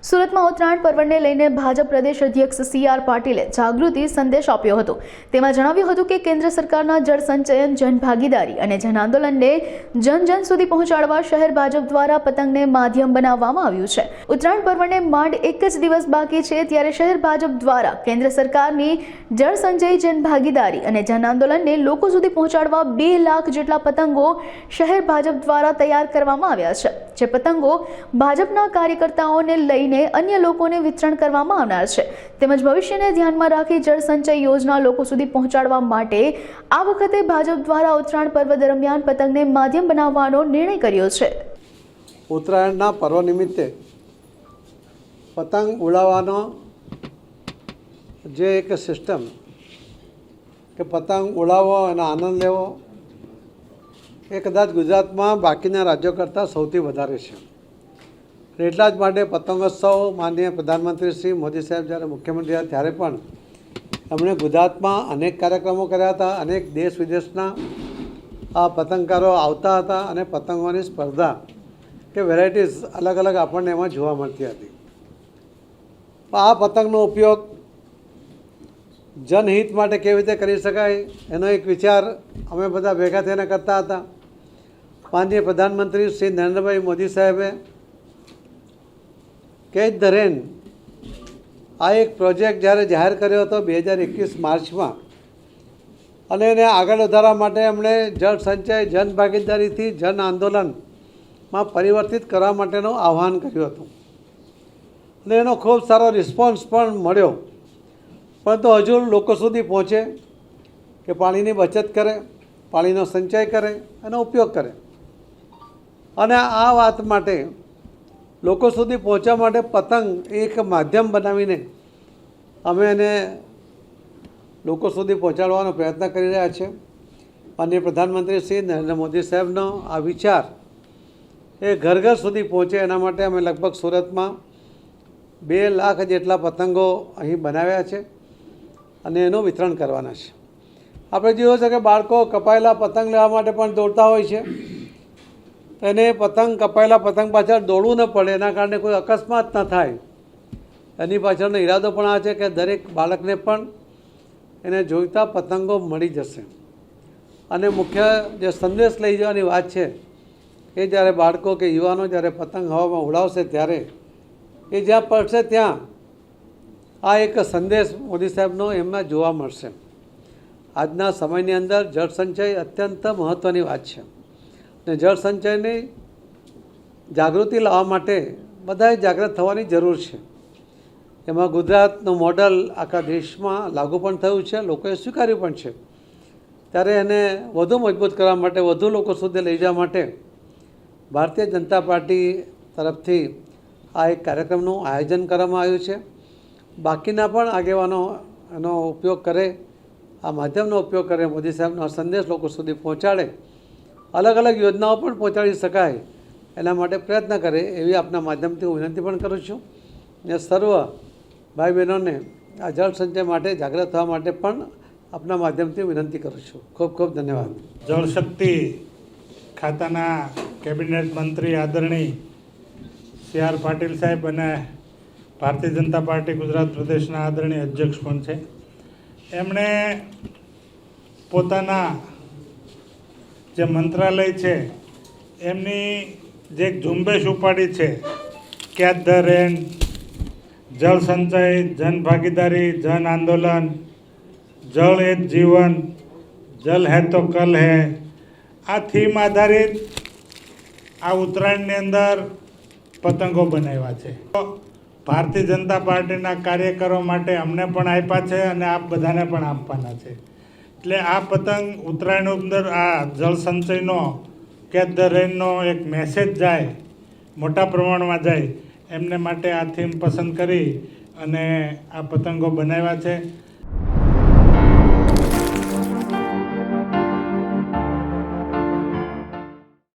સુરતમાં ઉત્તરાયણ પર્વને લઈને ભાજપ પ્રદેશ અધ્યક્ષ CR પાટીલે જાગૃતિ સંદેશ આપ્યો હતો। તેમાં જણાવ્યું હતું કે કેન્દ્ર સરકારના જળ સંચયન, જન ભાગીદારી અને જન આંદોલનને જન સુધી પહોંચાડવા શહેર ભાજપ દ્વારા પતંગને માધ્યમ બનાવવામાં આવ્યું છે। ઉત્તરાયણ પર્વને માંડ એક જ દિવસ બાકી છે, ત્યારે શહેર ભાજપ દ્વારા કેન્દ્ર સરકારની જળ સંચય, જન ભાગીદારી અને જન આંદોલનને લોકો સુધી પહોંચાડવા 2 લાખ જેટલા પતંગો શહેર ભાજપ દ્વારા તૈયાર કરવામાં આવ્યા છે। જે પતંગો ભાજપના કાર્યકર્તાઓને લઈને અન્ય લોકોને વિતરણ કરવામાં આવનાર છે। તેમજ ભવિષ્યને ધ્યાનમાં રાખી જળ સંચય યોજના લોકો સુધી પહોંચાડવા માટે આ વખતે ભાજપ દ્વારા ઉત્તરાયણ પર્વ દરમિયાન પતંગને માધ્યમ બનાવવાનો નિર્ણય કર્યો છે। ઉત્તરાયણના પર્વ નિમિત્તે પતંગ ઉડાવવાનો જે એક સિસ્ટમ કે પતંગ ઉડાવવો અને આનંદ લેવો એ કદાચ ગુજરાતમાં બાકીના રાજ્યો કરતાં સૌથી વધારે છે। એટલા જ માટે પતંગોત્સવ માનનીય પ્રધાનમંત્રી શ્રી મોદી સાહેબ જ્યારે મુખ્યમંત્રી હતા ત્યારે પણ એમણે ગુજરાતમાં અનેક કાર્યક્રમો કર્યા હતા। અનેક દેશ વિદેશના આ પતંગકારો આવતા હતા અને પતંગોની સ્પર્ધા કે વેરાયટીઝ અલગ અલગ આપણને એમાં જોવા મળતી હતી। આ પતંગનો ઉપયોગ જનહિત માટે કેવી રીતે કરી શકાય એનો એક વિચાર અમે બધા ભેગા થઈને કરતા હતા। માનનીય પ્રધાનમંત્રી શ્રી નરેન્દ્રભાઈ મોદી સાહેબે કેચ ધ રેન આ એક પ્રોજેક્ટ જ્યારે જાહેર કર્યો હતો 2021 માર્ચમાં, અને એને આગળ વધારવા માટે એમણે જળ સંચય, જન ભાગીદારીથી જન આંદોલનમાં પરિવર્તિત કરવા માટેનું આહ્વાન કર્યું હતું અને એનો ખૂબ સારો રિસ્પોન્સ પણ મળ્યો। પરંતુ હજુ લોકો સુધી પહોંચે કે પાણીની બચત કરે, પાણીનો સંચય કરે, એનો ઉપયોગ કરે, અને આ વાત માટે લોકો સુધી પહોંચવા માટે પતંગ એક માધ્યમ બનાવીને અમે એને લોકો સુધી પહોંચાડવાનો પ્રયત્ન કરી રહ્યા છીએ। માનનીય પ્રધાનમંત્રી શ્રી નરેન્દ્ર મોદી સાહેબનો આ વિચાર એ ઘર ઘર સુધી પહોંચે એના માટે અમે લગભગ સુરતમાં 2 લાખ જેટલા પતંગો અહીં બનાવ્યા છે અને એનું વિતરણ કરવાના છે। આપણે જોયું છે કે બાળકો કપાયેલા પતંગ લેવા માટે પણ દોડતા હોય છે, એને પતંગ કપાયેલા પતંગ પાછળ દોડવું ન પડે, એના કારણે કોઈ અકસ્માત ન થાય, એની પાછળનો ઈરાદો પણ આ છે કે દરેક બાળકને પણ એને જોઈતા પતંગો મળી જશે। અને મુખ્ય જે સંદેશ લઈ જવાની વાત છે એ જ્યારે બાળકો કે યુવાનો જ્યારે પતંગ હવામાં ઉડાવશે ત્યારે એ જ્યાં પડશે ત્યાં આ એક સંદેશ મોદી સાહેબનો એમાં જોવા મળશે। આજના સમયની અંદર જળ સંચય અત્યંત મહત્ત્વની વાત છે અને જળ સંચયની જાગૃતિ લાવવા માટે બધાએ જાગૃત થવાની જરૂર છે। એમાં ગુજરાતનું મોડલ આખા દેશમાં લાગુ પણ થયું છે, લોકોએ સ્વીકાર્યું પણ છે। ત્યારે એને વધુ મજબૂત કરવા માટે, વધુ લોકો સુધી લઈ જવા માટે ભારતીય જનતા પાર્ટી તરફથી આ એક કાર્યક્રમનું આયોજન કરવામાં આવ્યું છે। બાકીના પણ આગેવાનો એનો ઉપયોગ કરે, આ માધ્યમનો ઉપયોગ કરે, મોદી સાહેબનો આ સંદેશ લોકો સુધી પહોંચાડે, અલગ અલગ યોજનાઓ પણ પહોંચાડી શકાય એના માટે પ્રયત્ન કરે એવી આપના માધ્યમથી હું વિનંતી પણ કરું છું। અને સર્વ ભાઈ બહેનોને આ જળ સંચય માટે જાગૃત થવા માટે પણ આપના માધ્યમથી વિનંતી કરું છું। ખૂબ ખૂબ ધન્યવાદ। જળશક્તિ ખાતાના કેબિનેટ મંત્રી આદરણીય CR પાટીલ સાહેબ અને ભારતીય જનતા પાર્ટી ગુજરાત પ્રદેશના આદરણીય અધ્યક્ષ પણ છે, એમણે પોતાના જે મંત્રાલય છે એમની જે એક ઝુંબેશ ઉપાડી છે, કેચ ધ રેન, જળ સંચય, જન ભાગીદારી, જન આંદોલન, જળ એ જીવન, જલ હૈ તો કલ હૈ, આ થીમ આધારિત આ ઉત્તરાયણની અંદર પતંગો બનાવ્યા છે। ભારતીય જનતા પાર્ટીના કાર્યકરો માટે અમને પણ આપ્યા છે અને આપ બધાને પણ આપવાના છે। એટલે આ પતંગ ઉત્તરાયણ અંદર આ જળ સંચયનો, કેચ ધ રેનનો એક મેસેજ જાય, મોટા પ્રમાણમાં જાય, એમને માટે આ થીમ પસંદ કરી અને આ પતંગો બનાવ્યા છે।